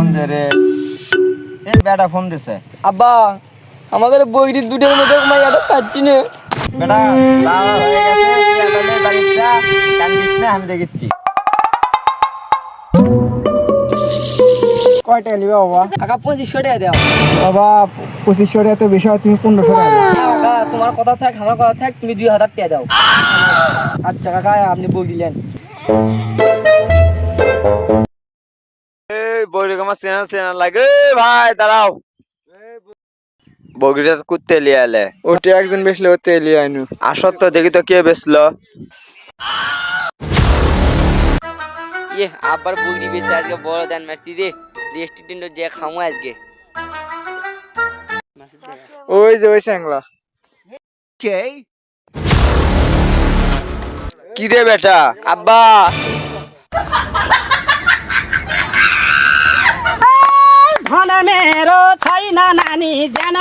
Phone দে রে। এই বেটা ফোন দিছে। আব্বা আমাদের বইটির দুটোর মধ্যে মাইয়াটা পাচ্ছি না। বেটা লাওয়া হয়ে গেছে, তুই একালে বাড়িতে যা, কান্দিস না, আমি দেখেছি। কয়টা নিবে বাবা? কাকা 2500 টাকা দাও। বাবা 2500 টাকা তো বেশি হয়, তুমি 1500 টাকা দাও। না কাকা তোমার কথা থাক আমার কথা থাক, তুমি 2000 টাকা দাও। আচ্ছা কাকা আপনি বই দিলেন। এই বৈরক আমার চেনা চেনা লাগে। ভাই দাঁড়াও, বগিটা কুত্তে লিয়ে এলে। ওটা একজন বেশলে ওতে এলিয়ে আইনু। আসত তো দেখি তো কে বেচলো। ইয়ে আবার বইটি বেশি আজকে বড় দান মারছি রে, রেস্টুরেন্টে যে খামো আজকে। ওই যে ওই স্যাংলা। কি রে বেটা? আব্বা ধন মেরো ছাই না নানি জান